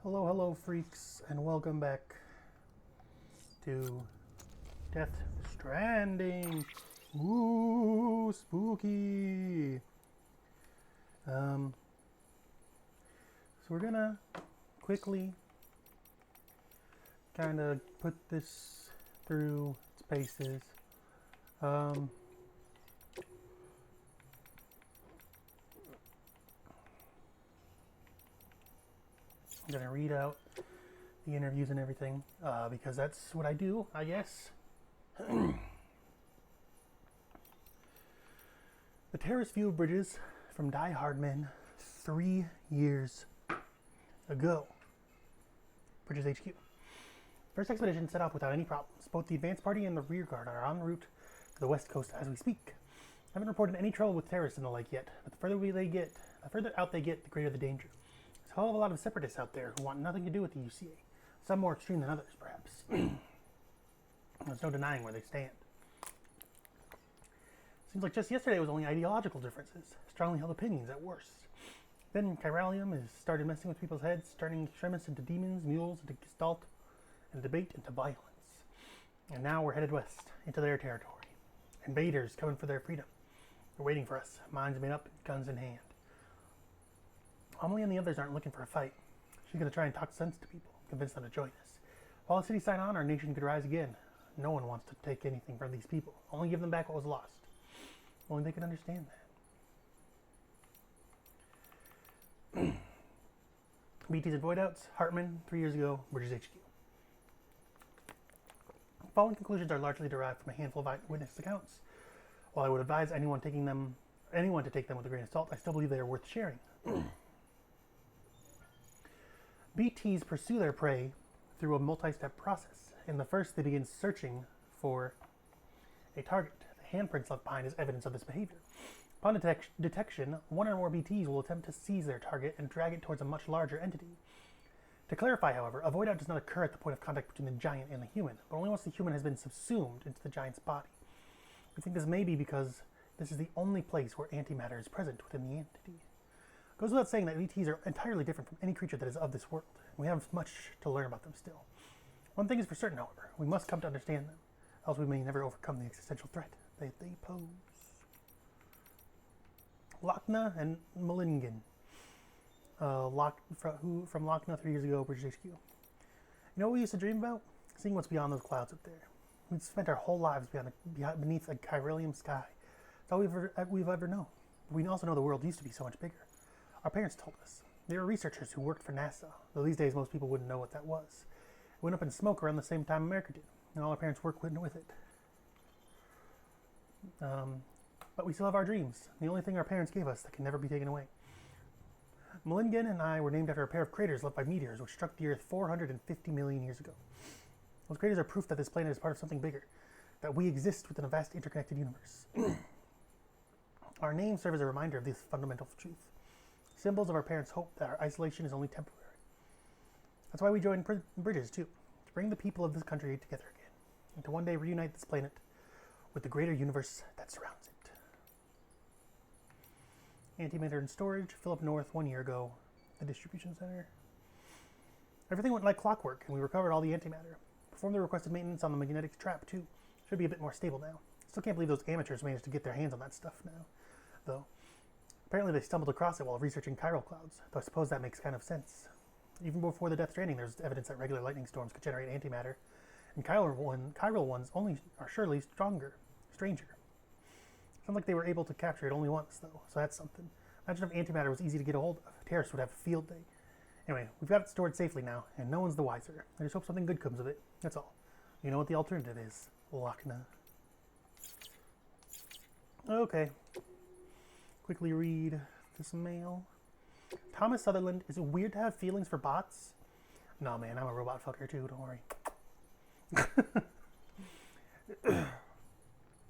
Hello, hello, freaks, and welcome back to Death Stranding. Ooh, spooky. Um, so we're gonna quickly kind of put this through its paces. Um, I'm gonna read out the interviews and everything because that's what I do, I guess. The terrorist view of bridges from Die Hard Men 3 years ago. Bridges HQ. First expedition set off without any problems. Both the advance party and the rear guard are en route to the west coast as we speak. I haven't reported any trouble with terrorists in the lake yet, but the further out they get, the greater the danger. There's a hell of a lot of separatists out there who want nothing to do with the UCA. Some more extreme than others, perhaps. There's no denying where they stand. Seems like just yesterday it was only ideological differences, strongly held opinions at worst. Then chiralium has started messing with people's heads, turning extremists into demons, mules into gestalt, and debate into violence. And now we're headed west, into their territory. Invaders coming for their freedom. They're waiting for us, minds made up, guns in hand. Amelie and the others aren't looking for a fight. She's going to try and talk sense to people, convince them to join us. If all the cities sign on, our nation could rise again. No one wants to take anything from these people, only give them back what was lost. Only they can understand that. BTs and void outs, Hartman, 3 years ago, Bridges HQ. The following conclusions are largely derived from a handful of eyewitness accounts. While I would advise anyone to take them with a grain of salt, I still believe they are worth sharing. BTs pursue their prey through a multi-step process. In the first, they begin searching for a target. The handprints left behind is evidence of this behavior. Upon detection, one or more BTs will attempt to seize their target and drag it towards a much larger entity. To clarify, however, a void out does not occur at the point of contact between the giant and the human, but only once the human has been subsumed into the giant's body. We think this may be because this is the only place where antimatter is present within the entity. It goes without saying that BTs are entirely different from any creature that is of this world. We have much to learn about them still. One thing is for certain, however, we must come to understand them, else we may never overcome the existential threat that they pose. Lochna and Malingen. From Lochna 3 years ago, British HQ. You know what we used to dream about? Seeing what's beyond those clouds up there. We'd spent our whole lives beneath a chiralium sky. It's all we've ever known. But we also know the world used to be so much bigger. Our parents told us. They were researchers who worked for NASA, though these days most people wouldn't know what that was. It went up in smoke around the same time America did, and all our parents' work went with it. But we still have our dreams, the only thing our parents gave us that can never be taken away. Malingen and I were named after a pair of craters left by meteors which struck the Earth 450 million years ago. Those craters are proof that this planet is part of something bigger, that we exist within a vast interconnected universe. Our names serve as a reminder of this fundamental truth, symbols of our parents' hope that our isolation is only temporary. That's why we joined Bridges, too, to bring the people of this country together again, and to one day reunite this planet with the greater universe that surrounds it. Antimatter and storage, Philip North 1 year ago, the distribution center. Everything went like clockwork, and we recovered all the antimatter. Performed the requested maintenance on the magnetic trap, too. Should be a bit more stable now. Still can't believe those amateurs managed to get their hands on that stuff now, though. Apparently they stumbled across it while researching chiral clouds, though I suppose that makes kind of sense. Even before the Death Stranding, there's evidence that regular lightning storms could generate antimatter, and chiral ones only are surely stranger. Sounds like they were able to capture it only once, though, so that's something. Imagine if antimatter was easy to get a hold of. Terrorists would have a field day. Anyway, we've got it stored safely now, and no one's the wiser. I just hope something good comes of it. That's all. You know what the alternative is. Lochna. Okay. Quickly read this mail. Thomas Sutherland, is it weird to have feelings for bots? No, man, I'm a robot fucker too, don't worry.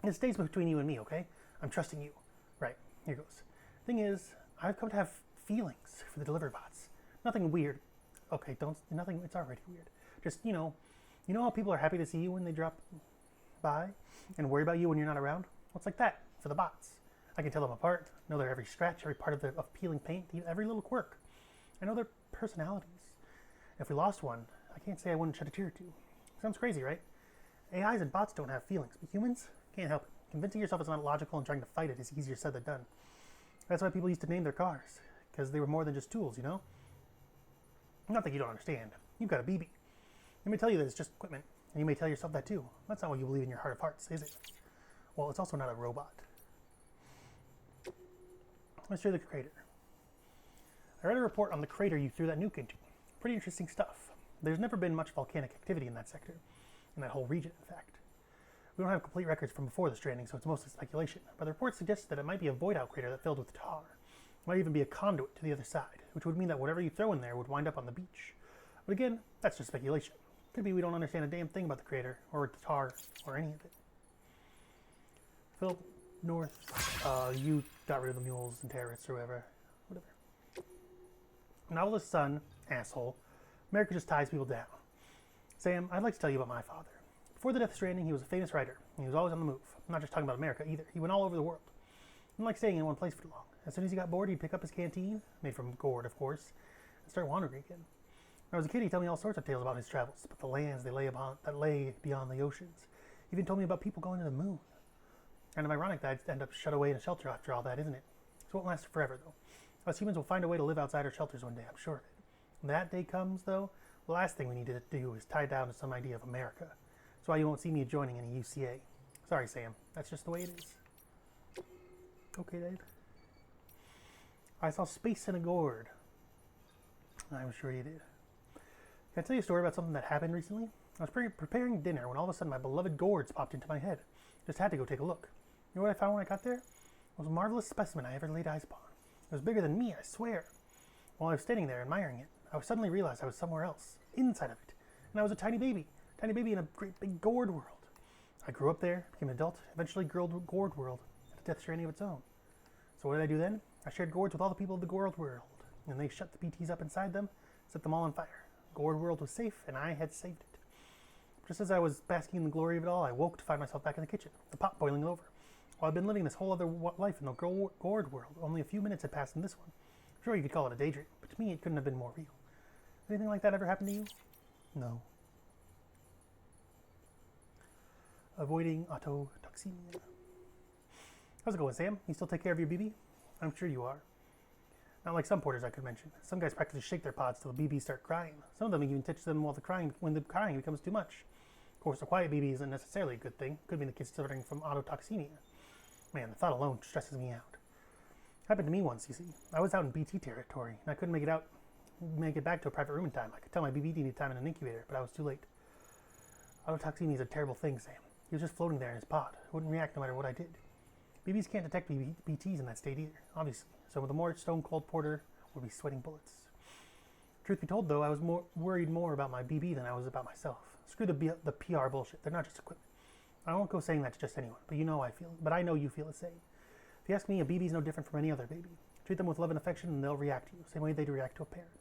It stays between you and me, okay? I'm trusting you. Right, here goes. Thing is, I've come to have feelings for the delivery bots. Nothing weird. Okay, nothing, it's already weird. Just, you know how people are happy to see you when they drop by and worry about you when you're not around? Well, it's like that for the bots. I can tell them apart, know their every scratch, every part of peeling paint, every little quirk. I know their personalities. If we lost one, I can't say I wouldn't shed a tear or two. Sounds crazy, right? AIs and bots don't have feelings, but humans can't help it. Convincing yourself it's not logical and trying to fight it is easier said than done. That's why people used to name their cars, because they were more than just tools, you know? Not that you don't understand. You've got a BB. They may tell you that it's just equipment, and you may tell yourself that too. That's not what you believe in your heart of hearts, is it? Well, it's also not a robot. Let's show the crater. I read a report on the crater you threw that nuke into. Pretty interesting stuff. There's never been much volcanic activity in that sector, in that whole region, in fact. We don't have complete records from before the stranding, so it's mostly speculation, but the report suggests that it might be a void-out crater that filled with tar. It might even be a conduit to the other side, which would mean that whatever you throw in there would wind up on the beach. But again, that's just speculation. Could be we don't understand a damn thing about the crater, or the tar, or any of it. Philip North, you got rid of the mules and terrorists or whatever. Novelist's son, asshole. America just ties people down. Sam, I'd like to tell you about my father. Before the Death Stranding, he was a famous writer, and he was always on the move. I'm not just talking about America either. He went all over the world. He didn't like staying in one place for long. As soon as he got bored, he'd pick up his canteen, made from gourd, of course, and start wandering again. When I was a kid, he'd tell me all sorts of tales about his travels, about the lands that lay beyond the oceans. He even told me about people going to the moon. Kind of ironic that I'd end up shut away in a shelter after all that, isn't it? So it won't last forever, though. Us humans will find a way to live outside our shelters one day, I'm sure of it. When that day comes, though, the last thing we need to do is tie down to some idea of America. That's why you won't see me joining any UCA. Sorry, Sam. That's just the way it is. Okay, Dave. I saw space in a gourd. I'm sure you did. Can I tell you a story about something that happened recently? I was preparing dinner when all of a sudden my beloved gourds popped into my head. Just had to go take a look. You know what I found when I got there? It was a marvelous specimen I ever laid eyes upon. It was bigger than me, I swear. While I was standing there admiring it, I suddenly realized I was somewhere else, inside of it. And I was a tiny baby in a great big gourd world. I grew up there, became an adult, eventually gourd world, at a Death Stranding of its own. So what did I do then? I shared gourds with all the people of the gourd world, and they shut the BTs up inside them, set them all on fire. Gourd world was safe, and I had saved it. Just as I was basking in the glory of it all, I woke to find myself back in the kitchen, the pot boiling over. While I'd been living this whole other life in the gourd world, only a few minutes had passed in this one. Sure, you could call it a daydream, but to me it couldn't have been more real. Anything like that ever happened to you? No. Avoiding autotoxemia. How's it going, Sam? You still take care of your BB? I'm sure you are. Not like some porters I could mention. Some guys practically shake their pods till the BBs start crying. Some of them even touch them when the crying becomes too much. Of course, a quiet BB isn't necessarily a good thing. Could mean the kid's suffering from autotoxemia. Man, the thought alone stresses me out. Happened to me once, you see. I was out in BT territory, and I couldn't make it back to a private room in time. I could tell my BB needed time in an incubator, but I was too late. Autotoxemia is a terrible thing, Sam. He was just floating there in his pod. It wouldn't react no matter what I did. BBs can't detect BTs in that state either, obviously. So with a more stone-cold porter, we'll be sweating bullets. Truth be told, though, I was worried more about my BB than I was about myself. Screw the PR bullshit. They're not just equipment. I won't go saying that to just anyone, but I know you feel the same. If you ask me, a BB is no different from any other baby. Treat them with love and affection, and they'll react to you, same way they'd react to a parent.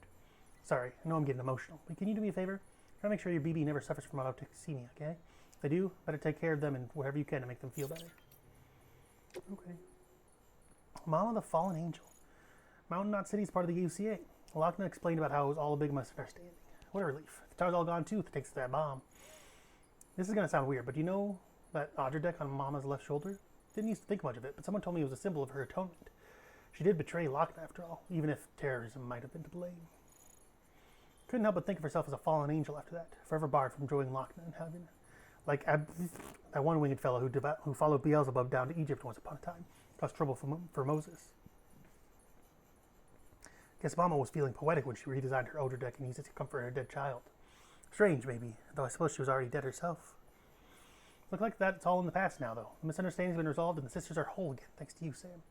Sorry, I know I'm getting emotional, but can you do me a favor? Try to make sure your BB never suffers from autotoxemia, okay? If they do, better take care of them and whatever you can to make them feel better. Okay. Mama the Fallen Angel. Mountain Knot City is part of the UCA. Lochner explained about how it was all a big misunderstanding. What a relief. The tower's all gone too, thanks to that bomb. This is going to sound weird, but do you know that Audra deck on Mama's left shoulder? Didn't used to think much of it, but someone told me it was a symbol of her atonement. She did betray Lochner after all, even if terrorism might have been to blame. Couldn't help but think of herself as a fallen angel after that, forever barred from joining Lochner in heaven. Like that one winged fellow who followed Beelzebub down to Egypt once upon a time, caused trouble for Moses. Guess Mama was feeling poetic when she redesigned her Odra deck and used it to comfort her dead child. Strange, maybe, though I suppose she was already dead herself. Look like that's all in the past now, though. The misunderstanding's been resolved and the sisters are whole again, thanks to you, Sam.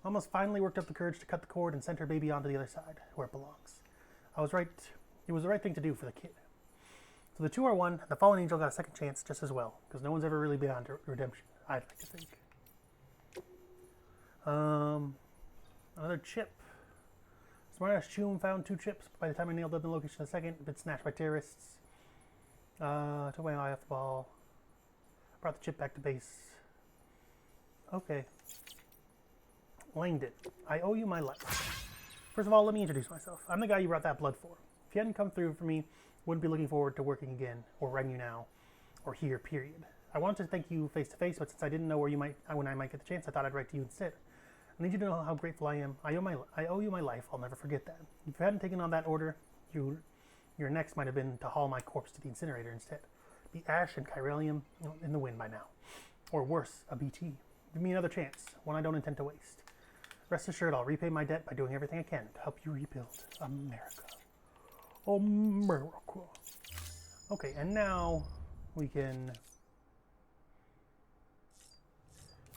Mama's finally worked up the courage to cut the cord and send her baby onto the other side, where it belongs. I was right. It was the right thing to do for the kid. So the two are one, and the fallen angel got a second chance just as well, because no one's ever really beyond redemption, I'd like to think. Another chip. Smartass Choom found 2 chips. By the time I nailed down the location of the second, been snatched by terrorists. Took my eye off the ball. Brought the chip back to base. Okay. Langdon, I owe you my life. First of all, let me introduce myself. I'm the guy you brought that blood for. If If you hadn't come through for me, wouldn't be looking forward to working again, or writing you now, or here, period. I wanted to thank you face to face, but since I didn't know when I might get the chance, I thought I'd write to you instead. I need you to know how grateful I am. I owe you my life. I'll never forget that. If you hadn't taken on that order, your next might have been to haul my corpse to the incinerator instead. Be ash and chiralium in the wind by now. Or worse, a BT. Give me another chance, one I don't intend to waste. Rest assured, I'll repay my debt by doing everything I can to help you rebuild America. America. Okay, and now we can...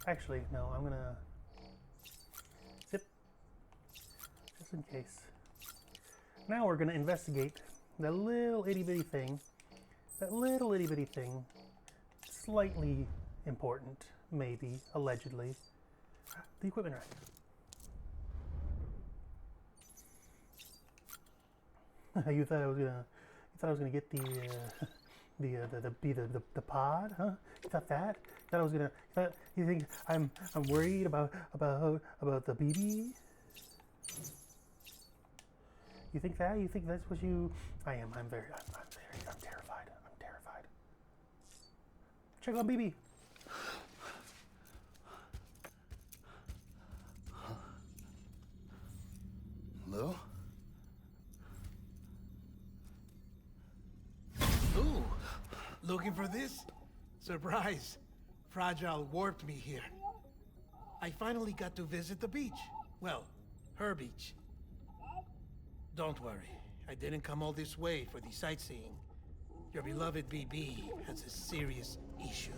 Actually, no, I'm gonna... Zip. Just in case. Now we're gonna investigate that little itty bitty thing. That little itty bitty thing. Slightly important, maybe, allegedly. The equipment rack. You thought I was gonna get the pod, huh? You thought that? You thought I was gonna? You think I'm worried about the BB? You think that? You think that's what you? I am. I'm terrified. I'm terrified. Check on BB. Hello? Ooh, looking for this? Surprise. Fragile warped me here. I finally got to visit the beach. Well, her beach. Don't worry, I didn't come all this way for the sightseeing. Your beloved BB has a serious issue.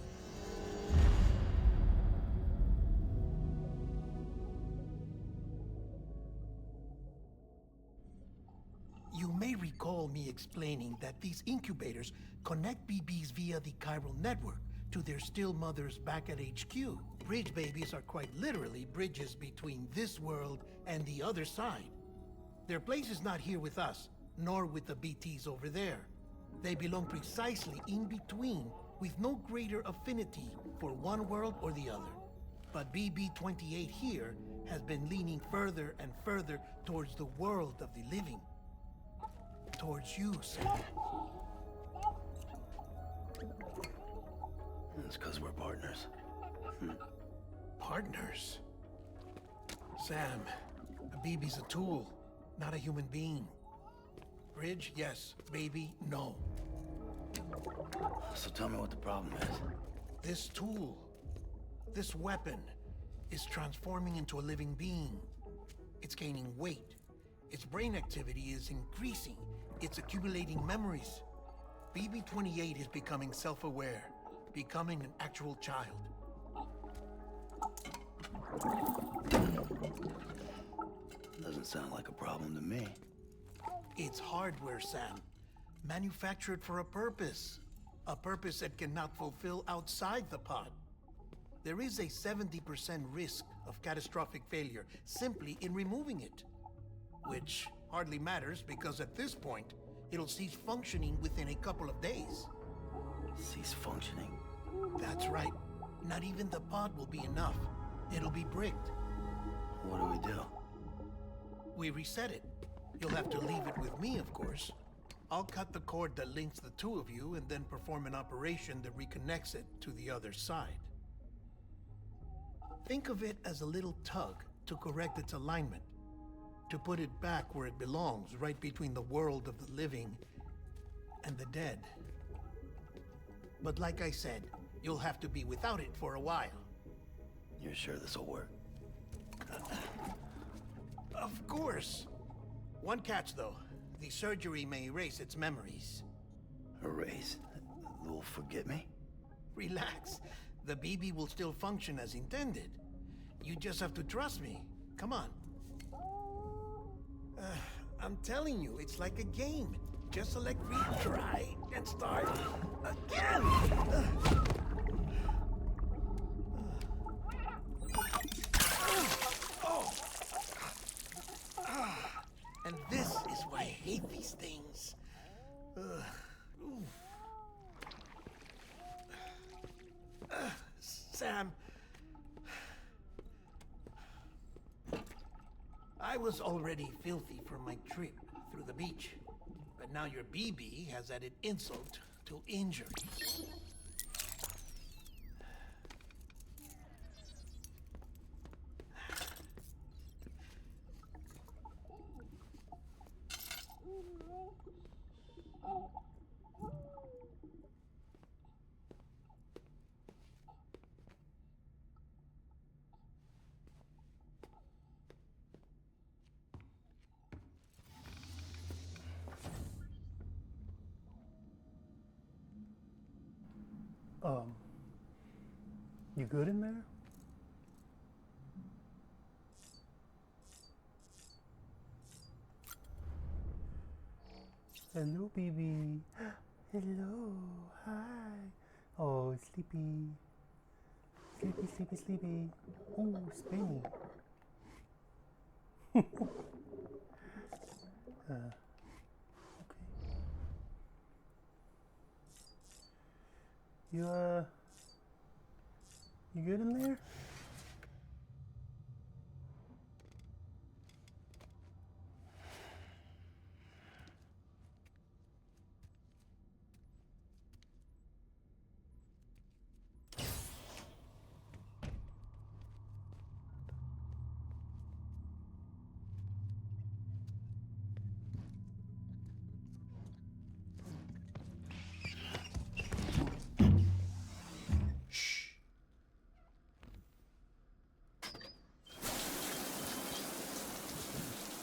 You may recall me explaining that these incubators connect BBs via the chiral network to their still mothers back at HQ. Bridge babies are quite literally bridges between this world and the other side. Their place is not here with us, nor with the BTs over there. They belong precisely in between, with no greater affinity for one world or the other. But BB-28 here has been leaning further and further towards the world of the living. Towards you, Sam. It's because we're partners. Partners? Sam, a BB's a tool, not a human being. Bridge, yes. Baby, no. So tell me what the problem is. This tool, this weapon, is transforming into a living being. It's gaining weight. Its brain activity is increasing. It's accumulating memories. BB-28 is becoming self-aware, becoming an actual child. Doesn't sound like a problem to me. It's hardware, Sam. Manufactured for a purpose. A purpose it cannot fulfill outside the pod. There is a 70% risk of catastrophic failure simply in removing it. Which hardly matters because at this point, it'll cease functioning within a couple of days. Cease functioning? That's right. Not even the pod will be enough. It'll be bricked. What do we do? We reset it. You'll have to leave it with me, of course. I'll cut the cord that links the two of you and then perform an operation that reconnects it to the other side. Think of it as a little tug to correct its alignment, to put it back where it belongs, right between the world of the living and the dead. But like I said, you'll have to be without it for a while. You're sure this'll work? Of course. One catch, though. The surgery may erase its memories. Erase? They'll forget me? Relax. The BB will still function as intended. You just have to trust me. Come on. I'm telling you, it's like a game. Just select retry and start again. And this is why I hate these things. Sam, I was already filthy from my trip through the beach. But now your BB has added insult to injury. You good in there? Hello, baby. Hello. Hi. Oh, sleepy. Sleepy, sleepy, sleepy. Oh, spinny. Okay. You good in there?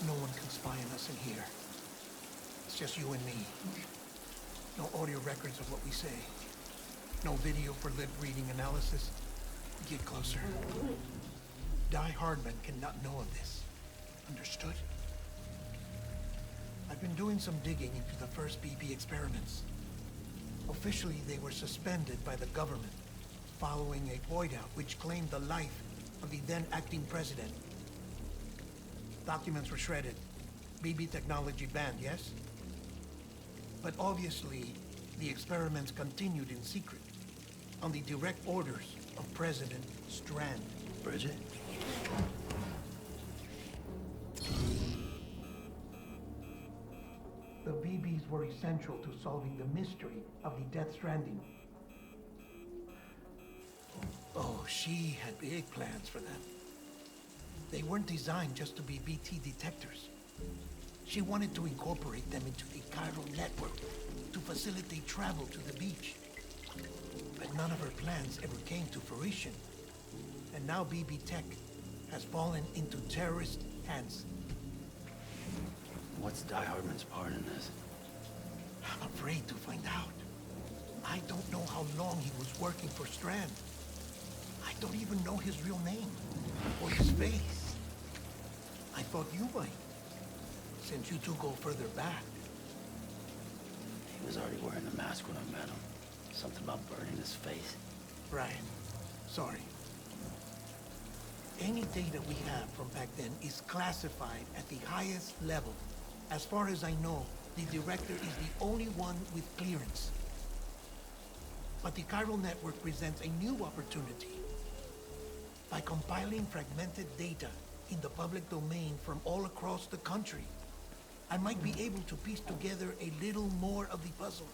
No one can spy on us in here. It's just you and me. No audio records of what we say. No video for lip-reading analysis. Get closer. Die Hardman cannot know of this. Understood? I've been doing some digging into the first BB experiments. Officially, they were suspended by the government following a void out which claimed the life of the then acting president. Documents were shredded. BB technology banned, yes? But obviously, the experiments continued in secret, on the direct orders of President Strand. Bridget? The BBs were essential to solving the mystery of the Death Stranding. Oh, she had big plans for them. They weren't designed just to be BT detectors. She wanted to incorporate them into the chiral network to facilitate travel to the beach. But none of her plans ever came to fruition. And now BB Tech has fallen into terrorist hands. What's Die Hardman's part in this? I'm afraid to find out. I don't know how long he was working for Strand. I don't even know his real name or his face. I thought you might, since you two go further back. He was already wearing the mask when I met him. Something about burning his face. Right. Sorry. Any data we have from back then is classified at the highest level. As far as I know, the director is the only one with clearance. But the chiral network presents a new opportunity. By compiling fragmented data in the public domain from all across the country, I might be able to piece together a little more of the puzzle.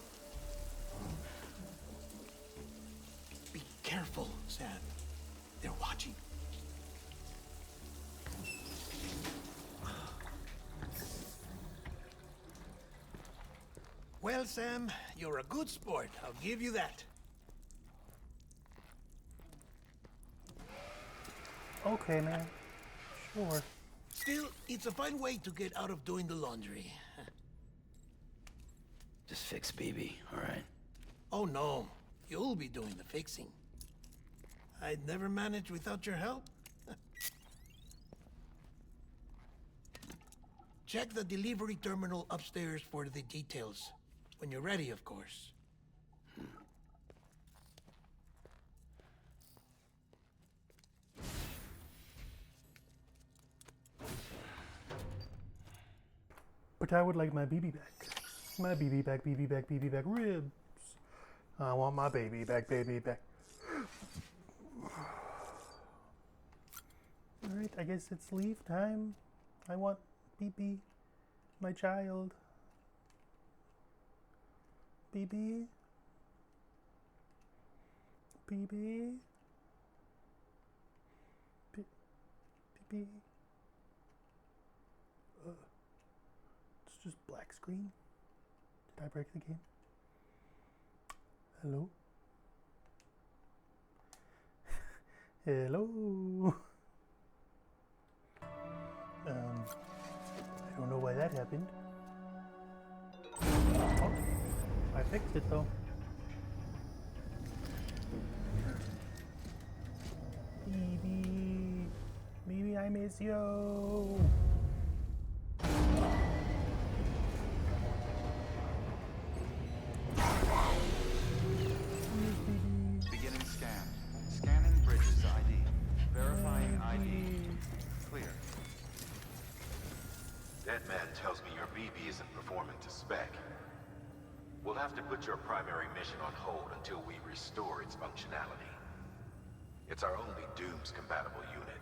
Be careful, Sam. They're watching. Well, Sam, you're a good sport. I'll give you that. Okay, man. Sure. Still, it's a fine way to get out of doing the laundry. Just fix BB, all right? Oh, no. You'll be doing the fixing. I'd never manage without your help. Check the delivery terminal upstairs for the details. When you're ready, of course. But I would like my BB back. My BB back, BB back, BB back ribs. I want my baby back, baby back. Alright, I guess it's leave time. I want BB, my child. BB? BB? BB? It's just black screen. Did I break the game? Hello? Hello? I don't know why that happened. Oh, I fixed it though. Baby, baby, I miss you. Beginning scan. Scanning Bridges ID. Verifying ID. Clear. That man tells me your BB isn't performing to spec. We'll have to put your primary mission on hold until we restore its functionality. It's our only Dooms-compatible unit.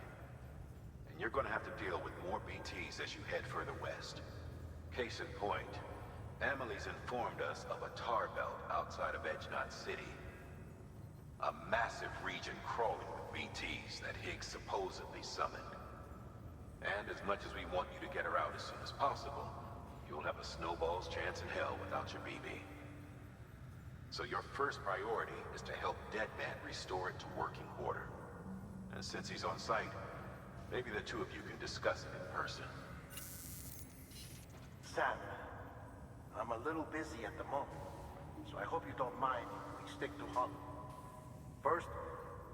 And you're gonna have to deal with more BTs as you head further west. Case in point, Amelie's informed us of a tar belt outside of Edgenot City. A massive region crawling with BTs that Higgs supposedly summoned. And as much as we want you to get her out as soon as possible, you'll have a snowball's chance in hell without your BB. So your first priority is to help Deadman restore it to working order. And since he's on site, maybe the two of you can discuss it in person. Sam, I'm a little busy at the moment, so I hope you don't mind if we stick to Hollow. First,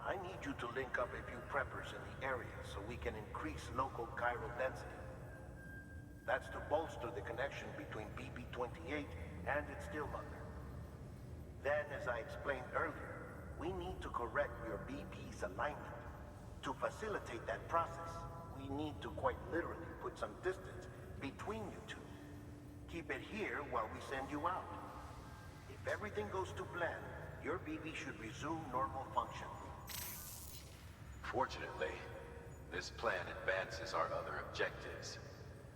I need you to link up a few preppers in the area so we can increase local chiral density. That's to bolster the connection between BB-28 and its still mother. Then, as I explained earlier, we need to correct your BB's alignment. To facilitate that process, we need to quite literally put some distance between you two. Keep it here while we send you out. If everything goes to plan, your BB should resume normal function. Fortunately, this plan advances our other objectives.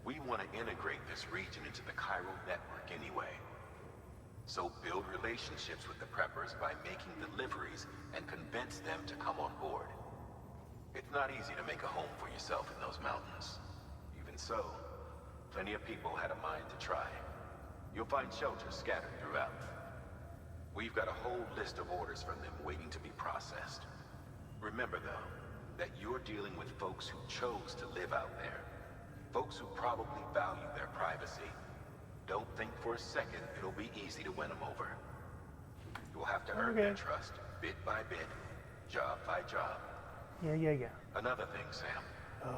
We want to integrate this region into the chiral network anyway. So build relationships with the preppers by making deliveries and convince them to come on board. It's not easy to make a home for yourself in those mountains. Even so, plenty of people had a mind to try. You'll find shelters scattered throughout. We've got a whole list of orders from them waiting to be processed. Remember, though, that you're dealing with folks who chose to live out there. Folks who probably value their privacy. Don't think for a second it'll be easy to win them over. You'll have to earn their trust, bit by bit, job by job. Yeah. Another thing, Sam.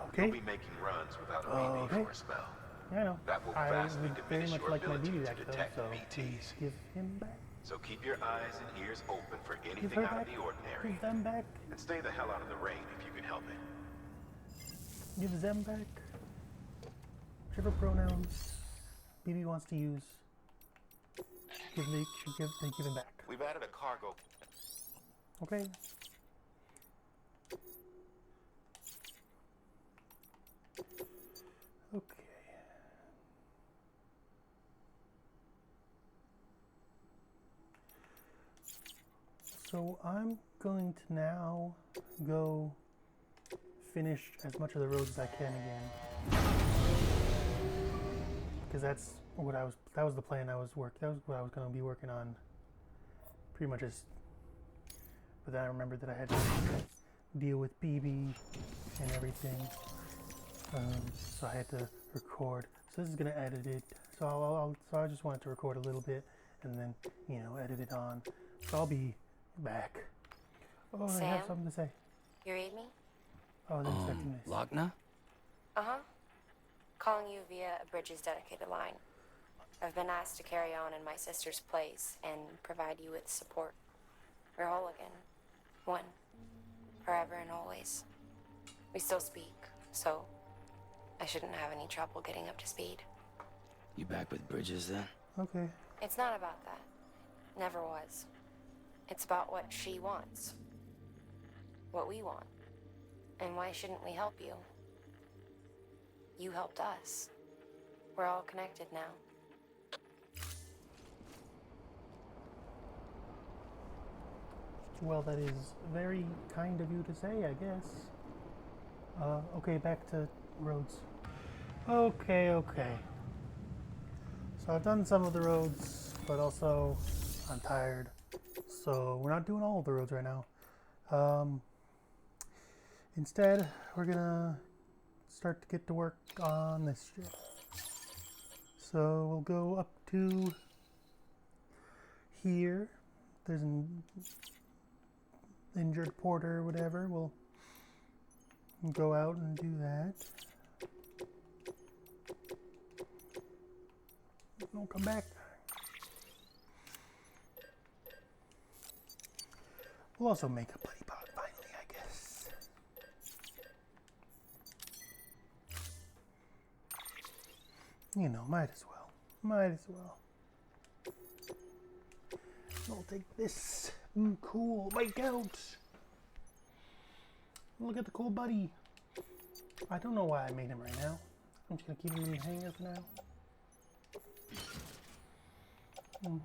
Okay. You'll be making runs without a BB for a spell. Yeah, I know. That will I vastly would very diminish much your like my ability BB to back though, detect so BTs. please give him back. So keep your eyes and ears open for Give anything her out back. of the ordinary. Give them back. And stay the hell out of the rain if you can help it. Give them back. Whichever pronouns BB wants to use, they give him back. We've added a cargo. Okay. Okay. So I'm going to now go finish as much of the roads as I can again. Because that was the plan that was what I was going to be working on pretty much but then I remembered that I had to deal with BB and everything. So I had to record. So this is going to edit it. So I just wanted to record a little bit and then, edit it on. So I'll be back. Oh, Sam? I have something to say. You read me? Oh, they're expecting this. Lochna? Uh-huh. Calling you via a Bridges dedicated line. I've been asked to carry on in my sister's place and provide you with support. We're whole again. One. Forever and always. We still speak, so I shouldn't have any trouble getting up to speed. You back with Bridges then? Okay. It's not about that. Never was. It's about what she wants. What we want. And why shouldn't we help you? You helped us. We're all connected now. Well, that is very kind of you to say, I guess. Okay, back to roads. Okay. So I've done some of the roads, but also I'm tired. So we're not doing all of the roads right now. Instead, we're gonna start to get to work on this shit. So we'll go up to here. There's an injured porter or whatever. We'll go out and do that. Don't come back. We'll also make a buddy pot finally, I guess. You know, might as well. I'll take this cool bike out. Look at the cool buddy. I don't know why I made him right now. I'm just gonna keep him in the hangar for now. And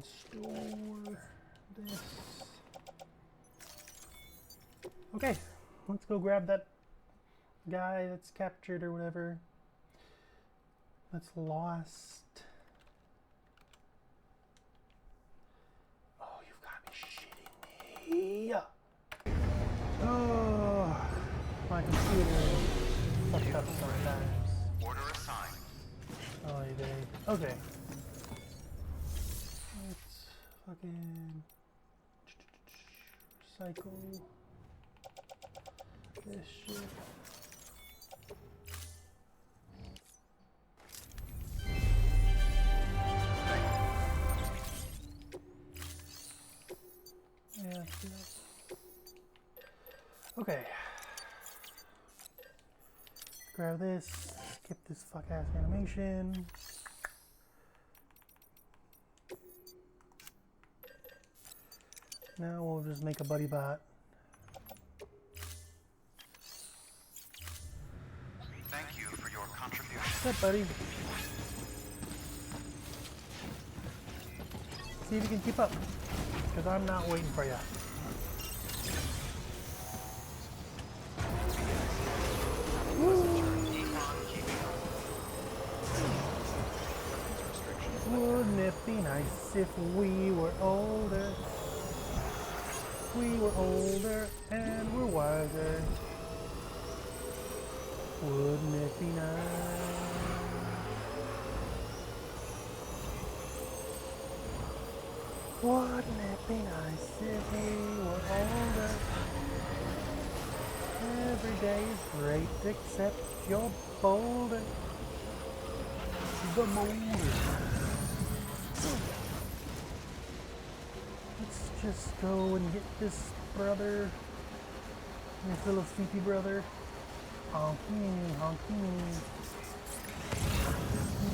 store this. Okay, let's go grab that guy that's captured or whatever. That's lost. Oh, you've got me shitting me. Oh, my computer fucked up sometimes. Order assigned. Oh, you did. Okay. Let's fucking recycle this shit. Yeah. Okay. Grab this. Skip this fuck ass animation. Now we'll just make a buddy bot. Thank you for your contribution. What's up, buddy? See if you can keep up. Because I'm not waiting for you. Wouldn't it be nice if we were older? We were older and we're wiser. Wouldn't it be nice? Wouldn't it be nice if we were older? Every day is great except your boulder. The molder. Let's just go and get this brother. This little sleepy brother. Honky, honky.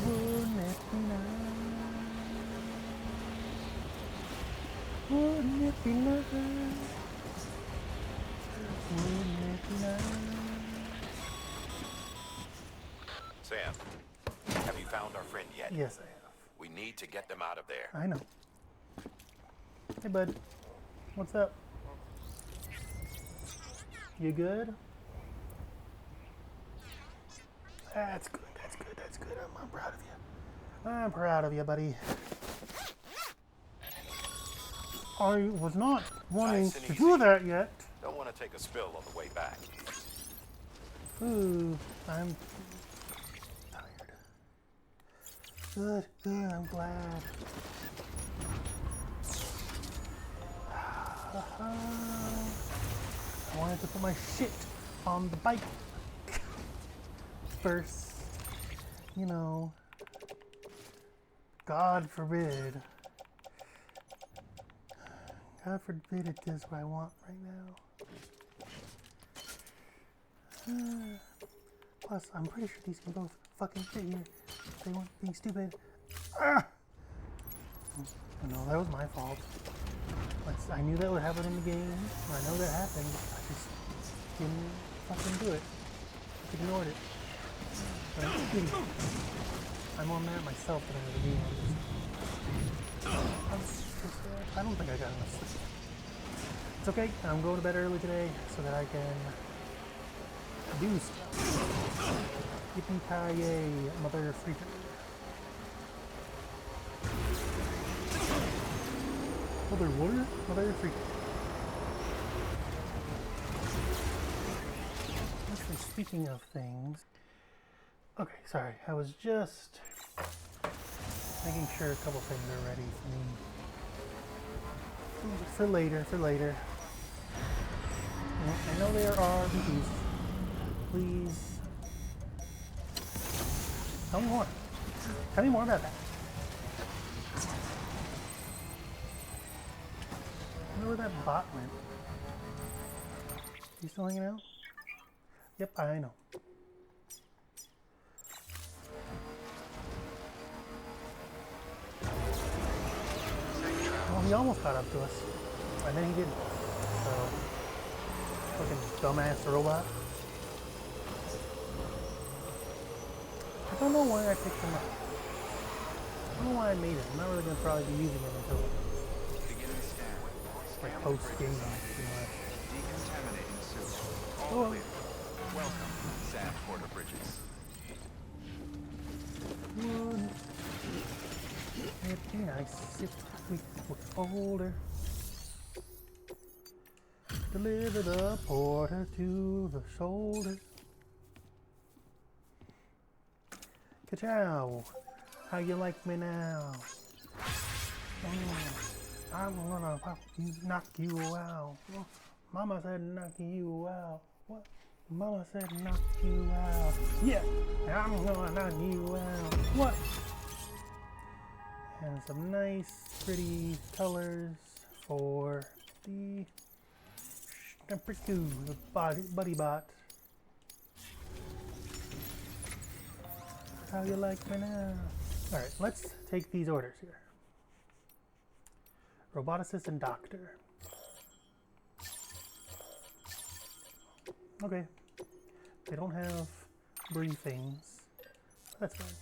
Wouldn't it be nice? Wouldn't it be nice? Wouldn't it be nice? Sam, have you found our friend yet? Yes, I have. We need to get them out of there. I know. Hey, bud. What's up? You good? That's good. I'm proud of you. I'm proud of you, buddy. I was not wanting Nice and to easy. do that yet. Don't want to take a spill on the way back. Ooh, I'm tired. Good, I'm glad. I wanted to put my shit on the bike first. You know, God forbid. God forbid it is what I want right now. Plus, I'm pretty sure these can both fucking fit here. They weren't being stupid. Ah! No, that was my fault. I knew that would happen in the game. I know that happened. I just didn't fucking do it. I ignored it. But I'm kidding. I'm on that myself than I was doing. I don't think I got enough sleep. It's okay. I'm going to bed early today so that I can do stuff. Yippee-ki-yay, mother freaker. Mother water? Mother freaker. Actually, speaking of things... Okay, sorry. I was just making sure a couple things are ready for me. For later. I know there are RPGs. Please. Tell me more. Tell me more about that. I wonder where that bot went. You still hanging out? Yep, I know. Well, he almost caught up to us. And then he didn't. So, fucking dumbass robot. I don't know why I picked him up. I don't know why I made it. I'm not really going to probably be using it until like post-game pretty much. Decontaminating suit. Oh. All clear. Welcome, Sam Porter Bridges. One. It'd be nice if we were older. Deliver the porter to the shoulder. Ka-chow! How you like me now? I'm gonna knock you out. Mama said knock you out. What? Mama said knock you out. Yeah! I'm gonna knock you out. What? And some nice, pretty colors for the the buddy bot. How you like me now? Alright, let's take these orders here. Roboticist and doctor. Okay. They don't have briefings. That's fine.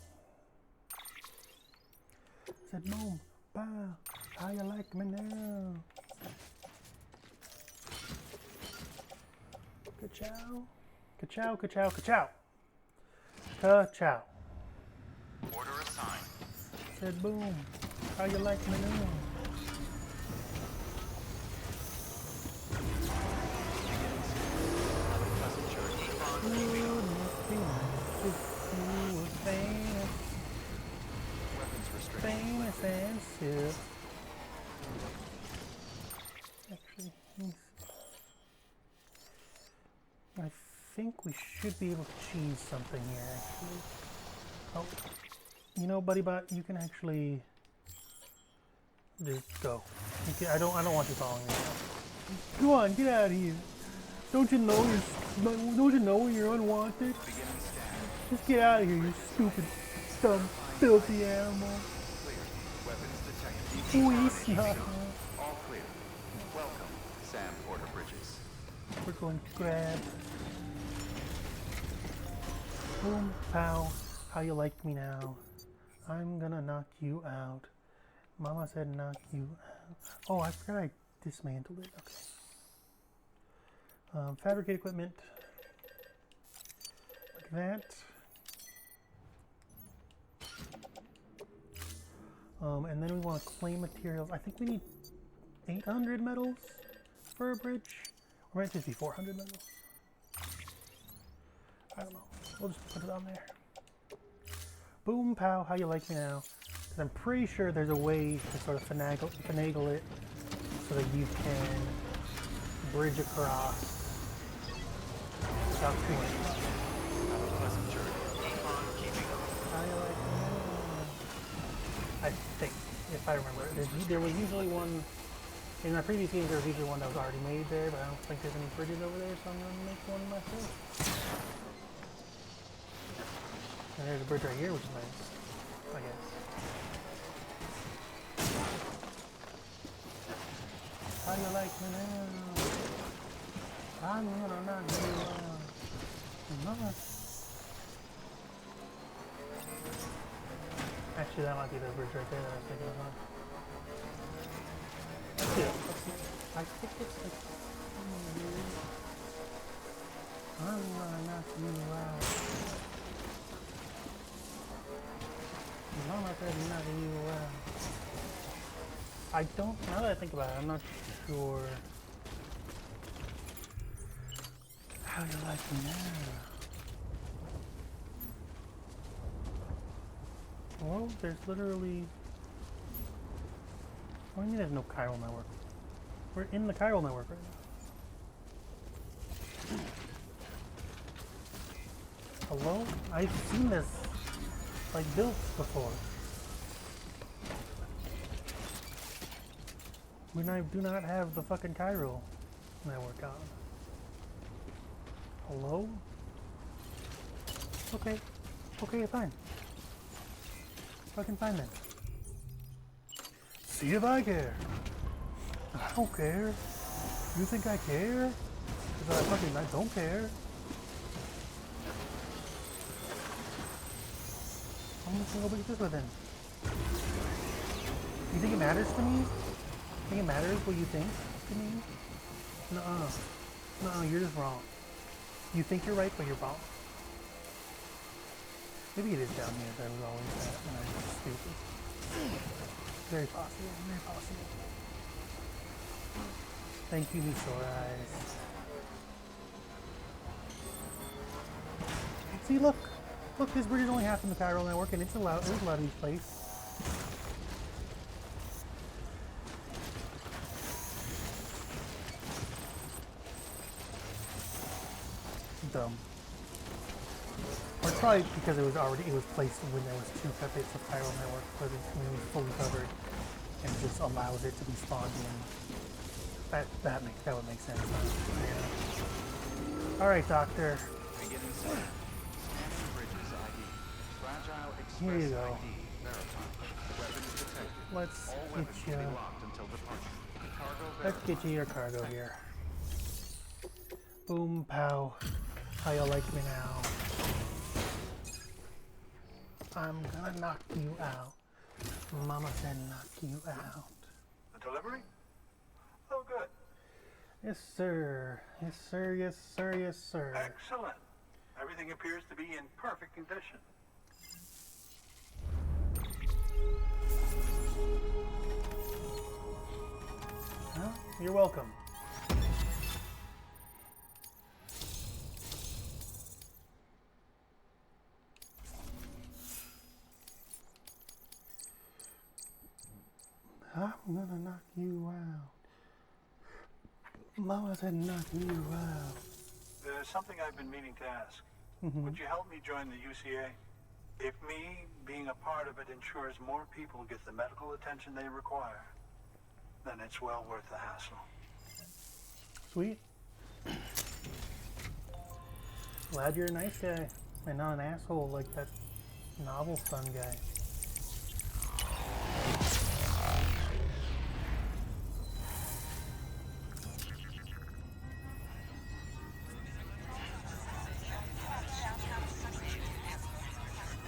Said, Mom, Pa, how you like me now? Ka-chow. Ka-chow, ka-chow, ka-chow. Ka-chow. Order assigned. Said, boom, how you like me now? Famous and still. Actually, I think we should be able to cheese something here, actually. Oh, you know, Buddy Bot, you can actually just go. I don't want you following me. Come on, get out of here. Don't you know you're unwanted? Just get out of here, you stupid, dumb, filthy animal. All clear. Welcome, Sam Porter Bridges. We're going to grab. Boom, pow. How you like me now? I'm gonna knock you out. Mama said knock you out. Oh, I forgot I dismantled it. Okay. Fabricate equipment. Like that. And then we want to claim materials. I think we need 800 metals for a bridge. Or might just be 400 metals. I don't know. We'll just put it on there. Boom, pow, how you like me now? Because I'm pretty sure there's a way to sort of finagle it so that you can bridge across without too much trouble. How you like me now? I think, if I remember. There was usually one, in my previous games there was usually one that was already made there, but I don't think there's any bridges over there, so I'm going to make one myself. And there's a bridge right here, which is nice, I guess. How you like me now? I'm gonna knock you out. Actually, that might be the bridge right there that I was thinking of. Let's see it. Let's see it. I think it's like... I'm gonna knock you out. Mama said knock you out. I don't... Now that I think about it, I'm not sure... How you like me now? Well, there's literally... What do you mean there's no chiral network? We're in the chiral network right now. Hello? I've seen this, like, built before. We do not have the fucking chiral network on. Hello? Okay. Okay, fine. Fucking fine then. See if I care. I don't care. You think I care? Because I don't care. I'm just gonna go break this with him. You think it matters to me? Think it matters what you think to me? Nuh-uh. Nuh-uh, you're just wrong. You think you're right, but you're wrong. Maybe it is down here that was always that, and I'm just stupid. Very possible, very possible. Thank you, Sore Eyes. See, look! Look, this bridge is only half in the chiral network, and it was allowed to be placed. Dumb. Or it's probably because it was placed when there was two bits of chiral network, but it was fully covered, and it just allows it to be spawned in. That would make sense. Yeah. All right, Doctor. Beginning set. Scanning bridges ID. Fragile Here you Express go. ID. Verified. Weapons detected. Let's All get weapons will you. be locked until departure. Cargo Let's get you your cargo here. Boom, pow. How you like me now? I'm gonna knock you out. Mama said knock you out. The delivery? Oh, good. Yes, sir. Yes, sir. Yes, sir. Yes, sir. Excellent. Everything appears to be in perfect condition. Huh? You're welcome. I'm gonna knock you out. Mama said knock you out. There's something I've been meaning to ask. Would you help me join the UCA? If me being a part of it ensures more people get the medical attention they require, then it's well worth the hassle. Sweet. Glad you're a nice guy and not an asshole like that novel son guy.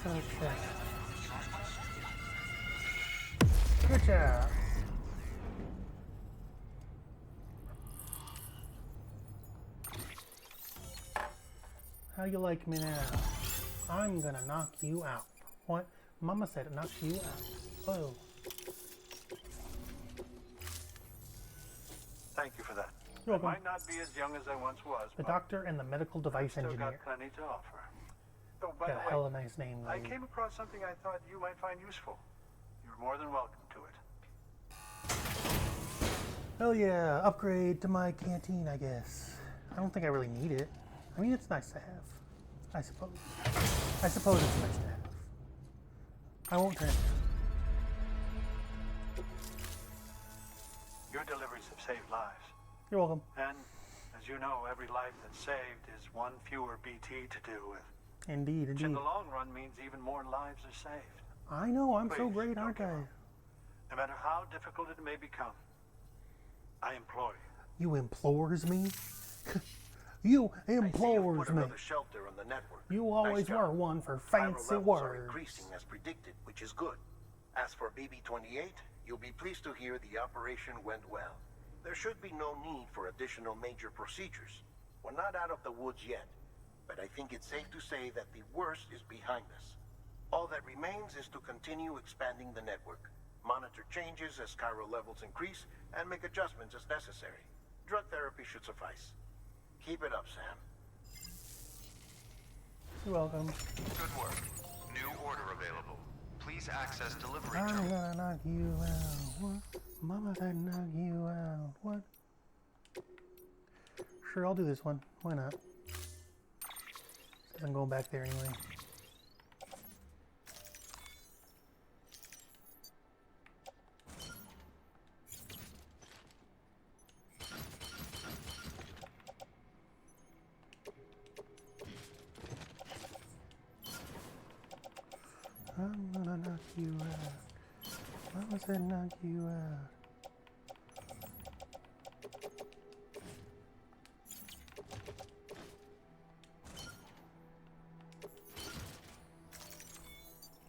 Okay. Good job. How you like me now? I'm gonna knock you out. What? Mama said knock you out. Oh. Thank you for that. You're I welcome. might not be as young as I once was, The but doctor and the medical device still engineer. got plenty to offer. Oh, by Got a the hell way, of a nice name. I Lee. came across something I thought you might find useful. You're more than welcome to it. Hell yeah, upgrade to my canteen, I guess. I don't think I really need it. I mean, it's nice to have. I suppose. I suppose it's nice to have. I won't turn it down. Your deliveries have saved lives. You're welcome. And, as you know, every life that's saved is one fewer BT to deal with. Indeed, Which in indeed. the long run means even more lives are saved. I know, I'm so Please, great, don't aren't give I? up. No matter how difficult it may become, I implore you. You implores me? You implores put me. another shelter on the network. You always Nice job. were one for Viral fancy levels are words. increasing as predicted, which is good. As for BB-28, you'll be pleased to hear the operation went well. There should be no need for additional major procedures. We're not out of the woods yet, but I think it's safe to say that the worst is behind us. All that remains is to continue expanding the network, monitor changes as chiral levels increase, and make adjustments as necessary. Drug therapy should suffice. Keep it up, Sam. You're welcome. Good work. New order available. Please access delivery I'm terminal. gonna knock you out. What? Mama said knock you out. What? Sure, I'll do this one. Why not? I'm going back there anyway. I'm gonna knock you out. Mama said knock you out.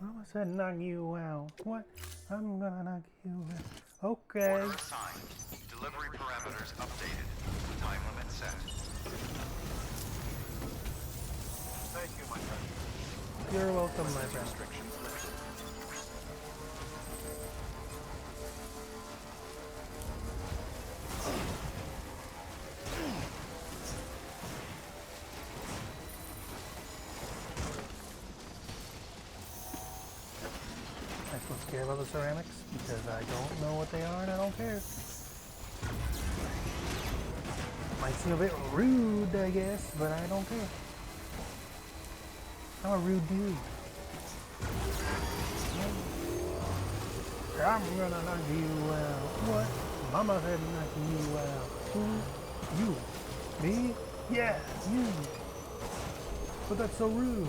Mama said knock you out. What? I'm gonna knock you out. Okay. Order assigned. Delivery parameters updated. Time limit set. Thank you, my friend. You're welcome, my friend. Restrictions lifted. I'm supposed to care about the ceramics because I don't know what they are and I don't care. Might seem a bit rude, I guess, but I don't care. I'm a rude dude. I'm gonna knock you out. What? Mama said knock you out. Who? You? Me? Yeah, you. But that's so rude.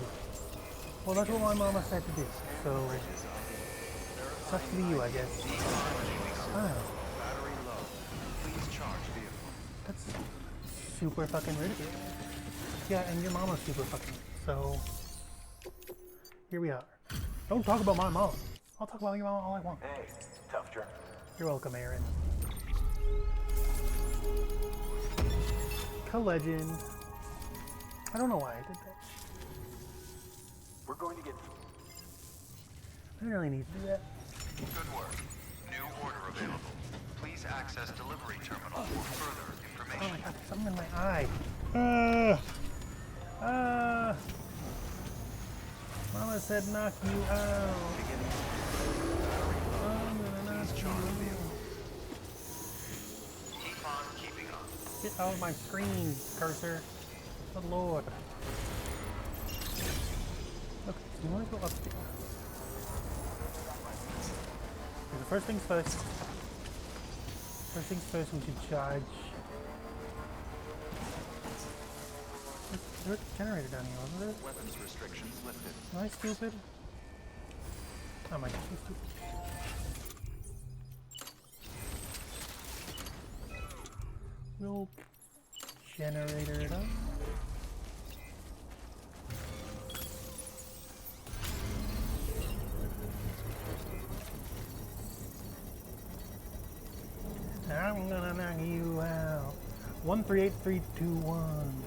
Well, that's what my mama said to do. So, sucks to be you, I guess. Oh. Battery low. Please charge vehicle. That's super fucking rude of you. Yeah, and your mama's super fucking. So, here we are. Don't talk about my mom. I'll talk about your mom all I want. Hey, tough journey. You're welcome, Aaron. Legend. I don't know why I did that. We're going to get... I didn't really need to do that. Good work. New order available. Please access delivery terminal for further Oh information. my god, there's something in my eye. Mama said knock you out. I'm gonna knock you out. Keep on keeping on. Get out of my screen, cursor. Good lord. Okay, so you want to go up here. Okay, the first things first. First things first, we should charge. There's a generator down here, wasn't there? Weapons restrictions lifted. Am I stupid? Oh my god, so stupid. We'll generator it up. I'm gonna knock you out. 138321.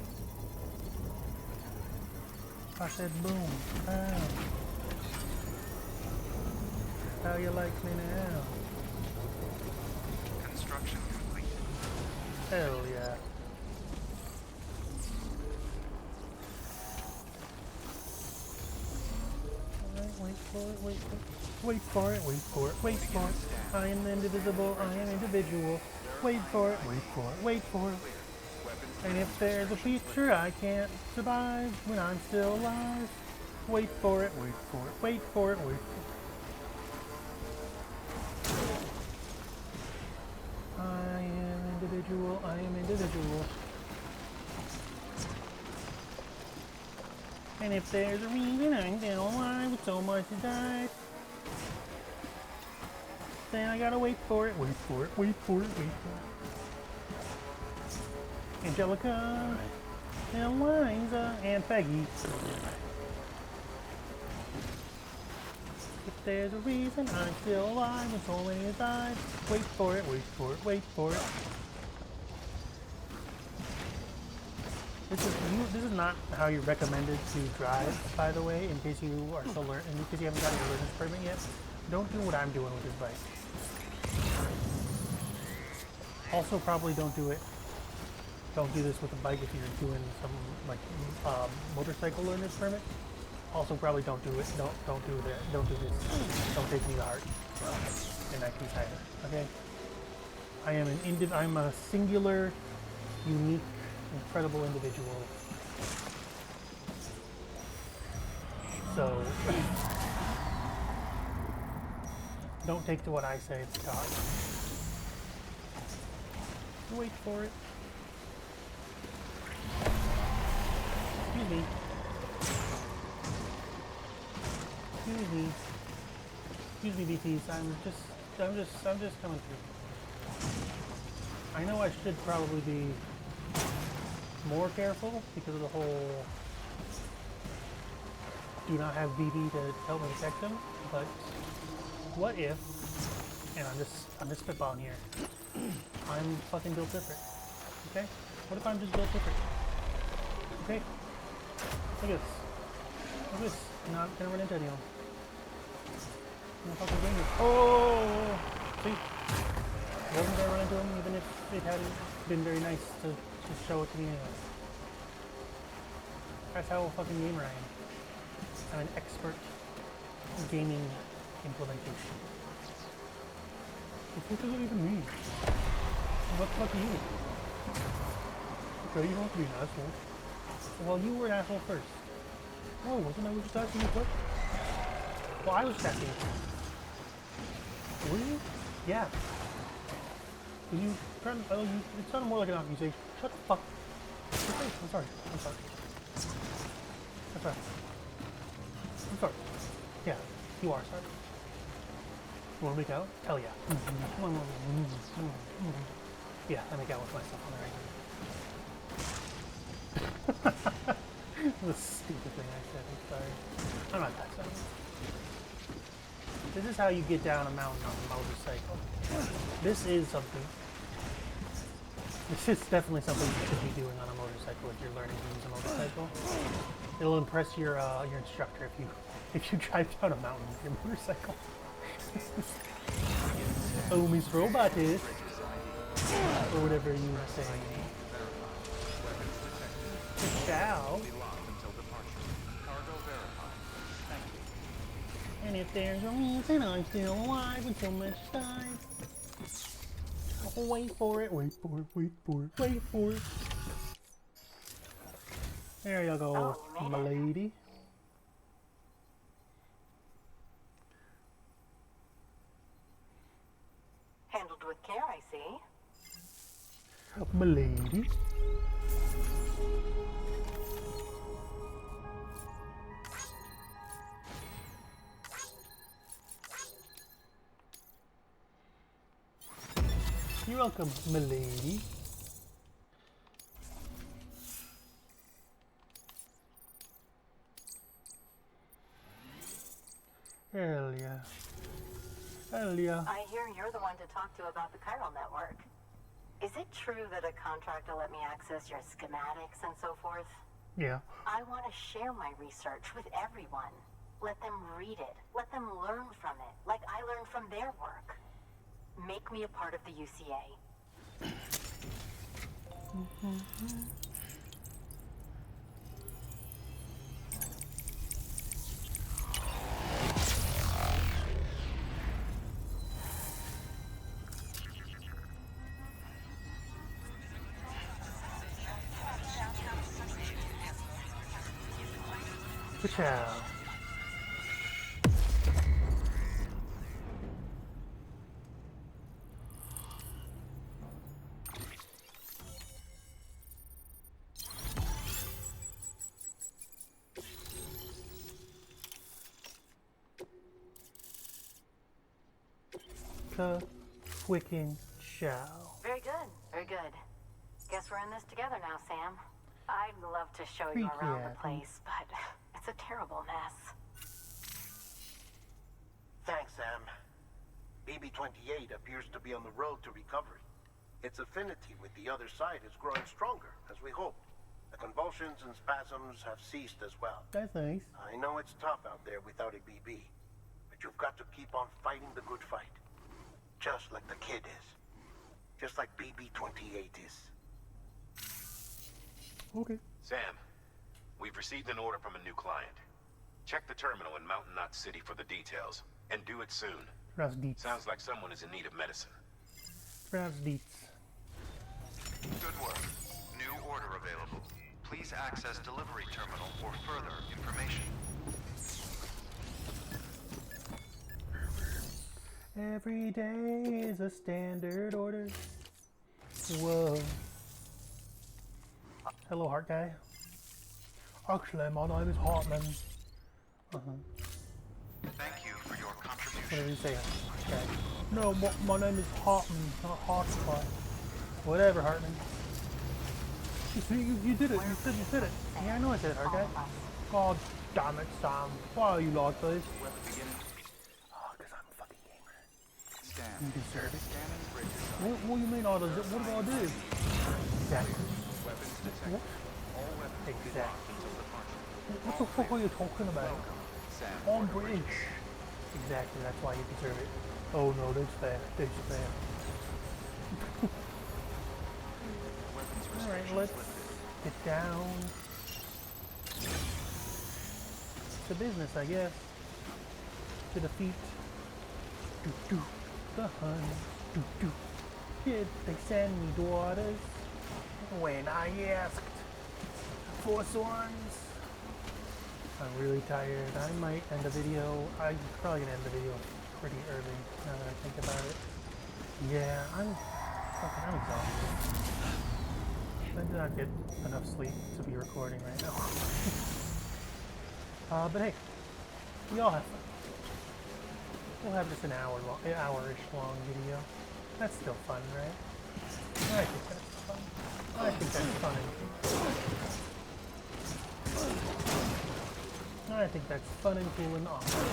I said boom. Ow. How you like me now? Construction complete. Hell yeah. Alright, wait for it, wait for it. Wait for it, wait for it, wait for it. I am indivisible, I am individual. Wait for it, wait for it, wait for it. And if there's a future I can't survive when I'm still alive. Wait for it, wait for it, wait for it, wait for it. I am individual, I am individual. And if there's a reason I'm still alive with so much to die, then I gotta wait for it, wait for it, wait for it, wait for it. Angelica, and Eliza, and Peggy. If there's a reason I'm still alive when so many have died. Wait for it, wait for it, wait for it. This is not how you're recommended to drive, by the way, in case you are still learning, in case you haven't gotten your learner's permit yet. Don't do what I'm doing with this bike. Also, probably don't do this with a bike if you're doing some like motorcycle learner's permit. Also, probably don't do it. Don't do that. Don't do this. Don't take me to heart in that case either. Okay. I'm a singular, unique, incredible individual. So don't take to what I say to God. Wait for it. Excuse me. Excuse me, BTs. I'm just coming through. I know I should probably be more careful because of the whole do not have BB to help me protect them, but what if, and I'm just spitballing here, I'm fucking built different, okay? What if I'm just built different? Okay? Look at this. Look at this. I'm not gonna run into anyone. I'm gonna fucking bring it. Oh! See? I wasn't gonna run into him even if it hadn't been very nice to show it to me anyway. That's how fucking gamer I am. I'm an expert in gaming implementation. What does it even mean? What the fuck are you? Okay, you don't have to be an asshole. Well, you were an asshole first. Oh, wasn't I just asking you first? Well, I was just asking you. Were you? Yeah. Did you turn? Oh, it sounded more like an accusation. Shut the fuck. Okay, I'm sorry. I'm sorry. I'm sorry. I'm sorry. Yeah, you are sorry. You want to make out? Hell yeah. Come on. Yeah, I make out with myself on the right. The stupid thing I said. I'm sorry. I'm not that sorry. This is how you get down a mountain on a motorcycle. This is something. This is definitely something you should be doing on a motorcycle if you're learning to use a motorcycle. It'll impress your instructor if you drive down a mountain with your motorcycle. Oh, Miss Robotist, or whatever you were saying. Ciao. And if there's a reason I'm still alive until next time. Wait for it, wait for it, wait for it, wait for it. There you go, my lady. Handled with care, I see. My lady. You're welcome, my lady. Hell yeah. Hell yeah. I hear you're the one to talk to about the chiral network. Is it true that a contractor let me access your schematics and so forth? Yeah. I want to share my research with everyone. Let them read it. Let them learn from it, like I learned from their work. Make me a part of the UCA. Ciao. Wicking chow. Very good, very good. Guess we're in this together now, Sam. I'd love to show you around the place, but it's a terrible mess. BB-28 appears to be on the road to recovery. Its affinity with the other side is growing stronger, as we hoped. The convulsions and spasms have ceased as well. That's nice. I know it's tough out there without a BB, but you've got to keep on fighting the good fight. Just like the kid is. Just like BB-28 is. Okay. Sam, we've received an order from a new client. Check the terminal in Mountain Knot City for the details, and do it soon. Pronounced Deets. Sounds like someone is in need of medicine. Pronounced Deets. Good work. New order available. Please access delivery terminal for further information. Every day is a standard order. Whoa. Hello, Heart Guy. Actually, my name is Hartman. Thank you for your What contribution. did he say? Okay. No, my name is Hartman, not Hartman. Whatever, Hartman. You did it. You said it. Yeah, I know I said it, Heart Guy. God damn it, Sam. Why are you like this? Oh, because I'm a fucking gamer. You deserve it. What do you mean I deserve? What did I do? Exactly. What? Exactly. What the fuck are you talking about? I'm British. Exactly, that's why you deserve it. Oh no, that's fair. That's fair. Alright, let's get down to business, I guess. To defeat the Huns. Did they send me daughters when I asked for sons? I'm really tired. I might end the video. I'm probably gonna end the video pretty early now that I think about it. Yeah, I'm exhausted. I did not get enough sleep to be recording right now. But hey, we all have fun. We'll have just an hour-ish long video. That's still fun, right? I think that's fun. I think that's fun. I think that's fun and cool and awesome.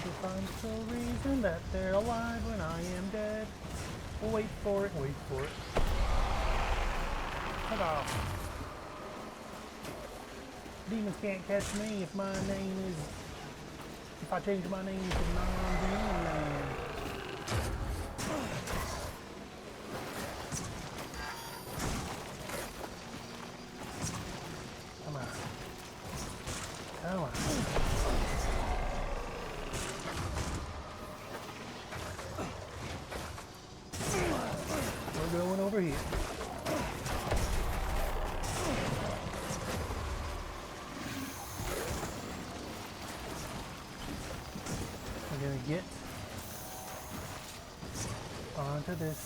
To find the reason that they're alive when I am dead. Wait for it, wait for it. Ta-da! Demons can't catch me if my name is... If I change my name to Non-Demon Man. Come on. Come on. We're going over here. We're gonna get onto this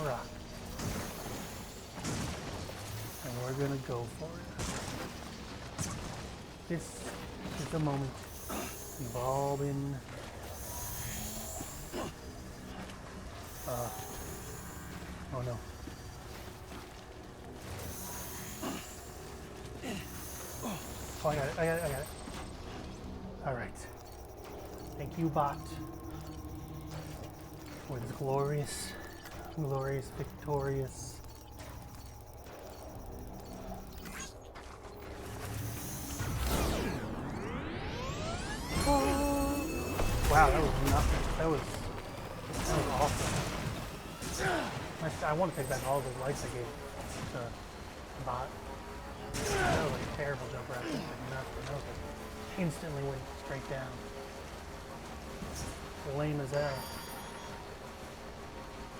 rock. And we're gonna go for it. This is the moment we've all been oh no. Oh, I got it. Alright. Thank you, bot, for this glorious, victorious. Wow, that was nothing. That was awesome. I want to take back all the lights I gave to the bot. That was like a terrible jump around. Nothing. That was like instantly went straight down. Lame as hell.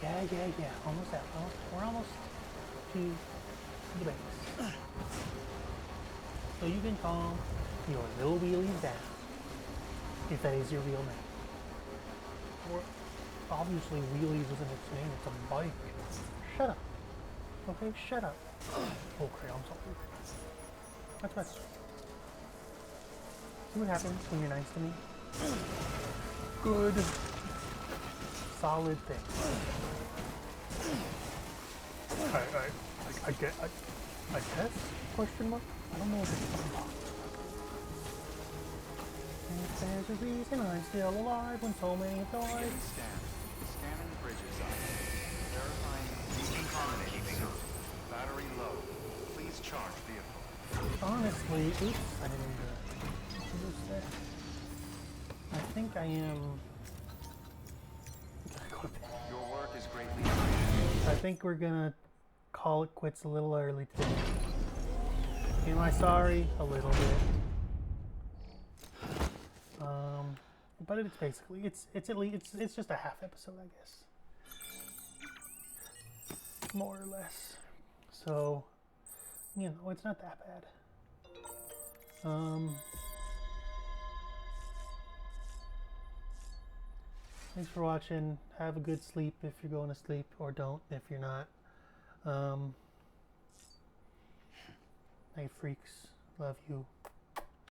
Yeah. Almost out. We're almost to the base. So you can calm your little wheelies down. If that is your real name. Or obviously wheelies isn't its name, it's a bike. Shut up. Okay, shut up. Okay, I'm sorry. That's right. See what happens when you're nice to me? Good. Solid thing. I guess? Question mark? I don't know what it's talking about. If there's There's a reason I'm still alive when so many have died. Beginning scan. Scanning bridges up. Verifying decontaminating zone. Battery low. Please charge vehicle. Honestly, oops, I didn't mean to use that. I think I am. Your work is greatly appreciated. I think we're gonna call it quits a little early today. Am I sorry? A little bit. But it's basically it's at least it's just a half episode, I guess, more or less. So, you know, it's not that bad. Thanks for watching. Have a good sleep if you're going to sleep, or don't if you're not. Hey freaks, love you.